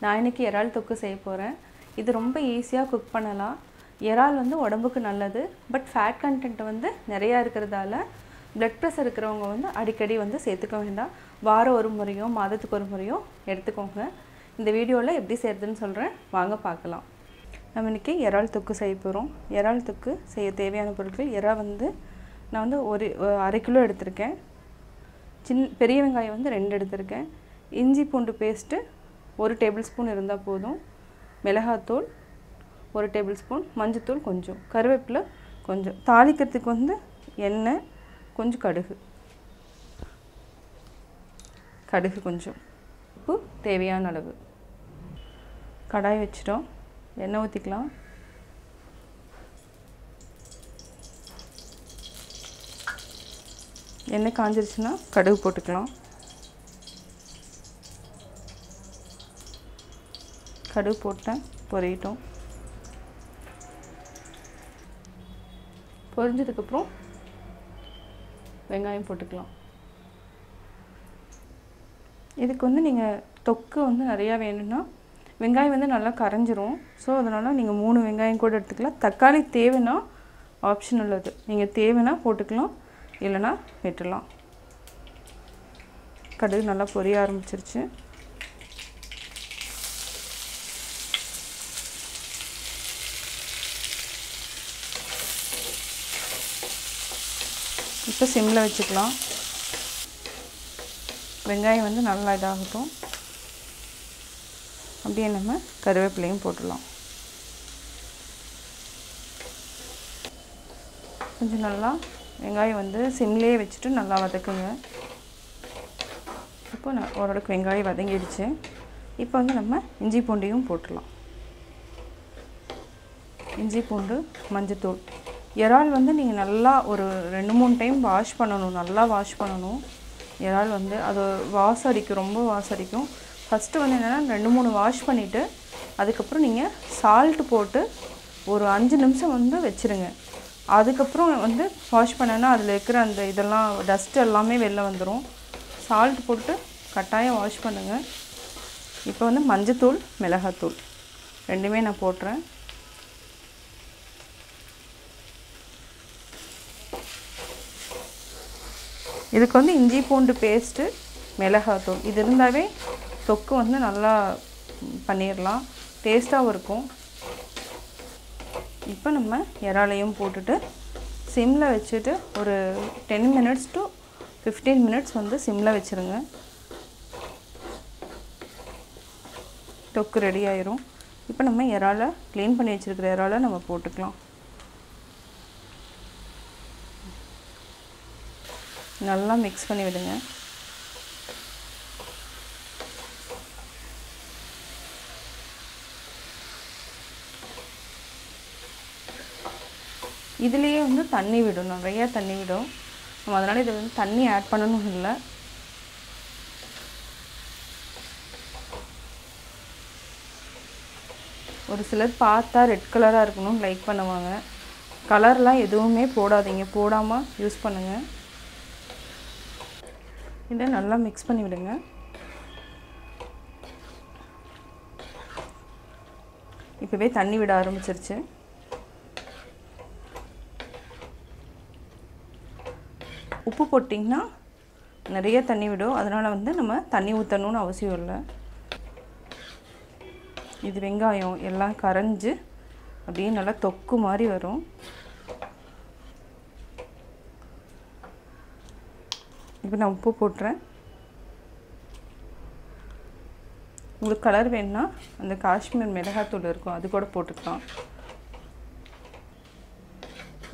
நான் இன்னைக்கு இறால் தொக்கு செய்ய போறேன். இது ரொம்ப ஈஸியா குக் பண்ணலாம். இறால் வந்து உடம்புக்கு நல்லது. பட் ஃபேட் கண்டென்ட் வந்து நிறைய இருக்குறதால blood pressure இருக்கிறவங்க வந்து அடிக்கடி வந்து சேர்த்துக்க வேண்டாம். வாரம் ஒரு முறையோ மாதத்துக்கு ஒரு முறையோ எடுத்துக்கோங்க. இந்த வீடியோல எப்படி செய்யறதுன்னு சொல்றேன். வாங்க பார்க்கலாம். நம்ம இன்னைக்கு இறால் தொக்கு செய்ய போறோம். இறால் தொக்கு செய்ய தேவையான பொருட்கள் இறா வந்து நான் வந்து ஒரு 1/2 கிலோ எடுத்துர்க்கேன். பெரிய வெங்காயம் வந்து 2 எடுத்துர்க்கேன். இஞ்சி பூண்டு பேஸ்ட் 1 டேபிள்ஸ்பூன் இருந்தா போதும். மிளகாய்த்தூள் 1 டேபிள்ஸ்பூன், மஞ்சள்தூள் கொஞ்சம், கறிவேப்பிலை கொஞ்சம். தாளிக்கிறதுக்கு வந்து எண்ணெய் கொஞ்சம், கடுகு கொஞ்சம், உப்பு தேவையான அளவு. கடாய் வச்சிட்டோம். எண்ணெய் ஊத்திக்கலாம். எண்ணெய் காஞ்சிருச்சுனா கடுகு போட்டுக்கலாம். கடுகு போட்டேன், பொரியட்டும். பொரிஞ்சதுக்கு அப்புறம் வெங்காயம் போட்டுக்கலாம். இதுக்கு வந்து நீங்க தொக்கு வந்து நிறைய வேணும்னா வெங்காயம் வந்து நல்லா கரஞ்சிரும். சோ அதனால நீங்க 3 வெங்காயம் கூட எடுத்துக்கலாம். தக்காளி தேவைனா ஆப்ஷனல் அது. நீங்க தேவைனா போட்டுக்கலாம், இல்லனா விட்டுறலாம். கடுகு நல்லா பொரிய ஆரம்பிச்சிருச்சு. இப்போ சிம்ல வச்சுக்கலாம். வெங்காயம் வந்து நல்லா இதாகட்டும். அப்படியே நம்ம கறிவேப்பிலையும் போட்டுடலாம். கொஞ்சம் நல்லா வெங்காயம் வந்து சிம்லயே வச்சுட்டு நல்லா வதக்குங்க. இப்போ ஓரளவுக்கு வெங்காயம் வதங்கிடுச்சு. இப்போ வந்து நம்ம இஞ்சி பூண்டையும் போட்டுடலாம். இஞ்சி பூண்டு, மஞ்சள்தூள். இறால் வந்து நீங்க நல்லா ஒரு 2-3 டைம் வாஷ் பண்ணனும். நல்லா வாஷ் பண்ணனும். இறால் வந்து அது வாசம் அடிக்கும், ரொம்ப வாசம் அடிக்கும். ஃபர்ஸ்ட் வந்து என்னன்னா 2-3 வாஷ் பண்ணிட்டு அதுக்கு அப்புறம் நீங்க salt போட்டு ஒரு 5 நிமிஷம் வந்து வெச்சிருங்க. அதுக்கு அப்புறம் வந்து வாஷ் பண்ணனா அதுல இருக்கிற அந்த இதெல்லாம் டஸ்ட் எல்லாமே வெளிய வந்துரும். salt போட்டு கட்டாயம் வாஷ் பண்ணுங்க. இப்போ வந்து மஞ்சள்தூள், மிளகாய்த்தூள் ரெண்டுமே நான் போட்றேன். இதுக்கு வந்து இஞ்சி பூண்டு பேஸ்ட், மிளகாய்த்தூள் இது இருந்தாவே தொக்கு வந்து நல்லா பண்ணிரலாம். டேஸ்டாவும் இருக்கும். இப்போ நம்ம இறாலையும் போட்டுட்டு சிம்ல வச்சிட்டு ஒரு 10 minutes to 15 minutes வந்து சிம்ல வெச்சிருங்க. தொக்கு ரெடி ஆயிரும். இப்போ நம்ம இறாலை க்ளீன் பண்ணி வச்சிருக்கிற இறாலை நம்ம போட்டுக்கலாம். நல்லா mix பண்ணி விடுங்க. இதுலயே வந்து தண்ணி விடும், நிறைய தண்ணி விடும். நம்ம அதனால இது வந்து தண்ணி ஆட் பண்ணனும் இல்ல. ஒரு சிலர் பார்த்தா ரெட் கலரா இருக்கணும் லைக் பண்ணுவாங்க. கலர்லாம் எதுவுமே போடாதீங்க. போடாம யூஸ் பண்ணுங்க. இதை நல்லா mix பண்ணி விடுங்க. இப்பவே தண்ணி விட ஆரம்பிச்சிருச்சு. உப்பு போட்டீங்கன்னா நிறைய தண்ணி விடும். அதனால வந்து நம்ம தண்ணி ஊத்தணும்னு அவசியம் இல்ல. இது வெங்காயம் எல்லாம் கரஞ்சு அப்படியே நல்லா தொக்கு மாதிரி வரும். இப்போ நான் உப்பு போட்றேன். உங்களுக்கு கலர் வேணும்னா அந்த காஷ்மீர் மிளகாய்த்தூள் இருக்கும், அது கூட போட்டுக்கலாம்.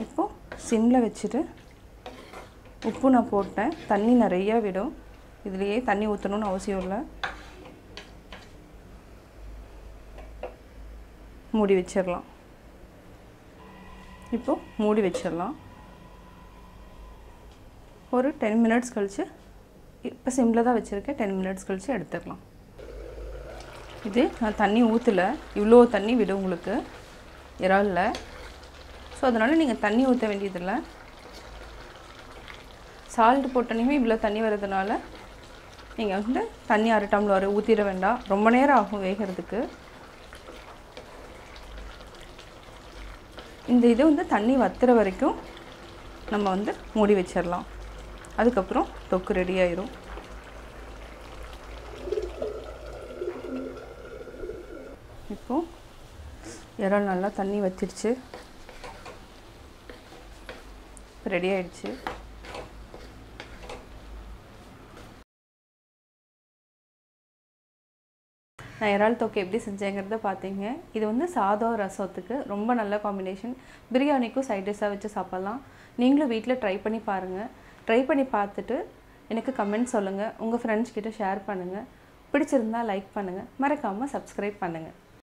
இப்போ சிம்ல வச்சிட்டு உப்பு நான் போட்டேன். தண்ணி நிறைய விடும். இதுலயே தண்ணி ஊத்தணும்னு அவசியம் இல்ல. மூடி வச்சிரலாம். இப்போ மூடி வச்சிரலாம். ஒரு 10 minutes கழிச்சு இப்போ சிம்ல தான் வச்சிருக்கேன். 10 minutes கழிச்சு எடுத்துக்கலாம். இது நான் தண்ணி ஊத்தல. இவ்ளோ தண்ணி விடும் உங்களுக்கு இறால்ல. சோ அதனால நீங்க தண்ணி ஊத்த வேண்டியது இல்ல. salt போட்டனே இவ்ளோ தண்ணி வரதுனால நீங்கள் வந்து தண்ணி 1/2 டம்ளர் ஊற்றிட வேண்டாம், ரொம்ப நேரம் ஆகும் வேகிறதுக்கு. இந்த இது வந்து தண்ணி வத்துற வரைக்கும் நம்ம வந்து மூடி வச்சிடலாம். அதுக்கப்புறம் தொக்கு ரெடி ஆயிரும். இப்போது இறால் நல்லா தண்ணி வச்சிருச்சு, ரெடி ஆயிடுச்சு. நான் இறால் தொக்கு எப்படி செஞ்சேங்கிறத பார்த்தீங்க. இது வந்து சாதம் ரசத்துக்கு ரொம்ப நல்ல காம்பினேஷன். பிரியாணிக்கும் சைட் டிஷ்ஷாக வச்சு சாப்பிட்லாம். நீங்களும் வீட்டில் ட்ரை பண்ணி பாருங்கள். ட்ரை பண்ணி பார்த்துட்டு எனக்கு கமெண்ட் சொல்லுங்கள். உங்கள் ஃப்ரெண்ட்ஸ் கிட்ட ஷேர் பண்ணுங்கள். பிடிச்சிருந்தால் லைக் பண்ணுங்கள். மறக்காமல் சப்ஸ்கிரைப் பண்ணுங்கள்.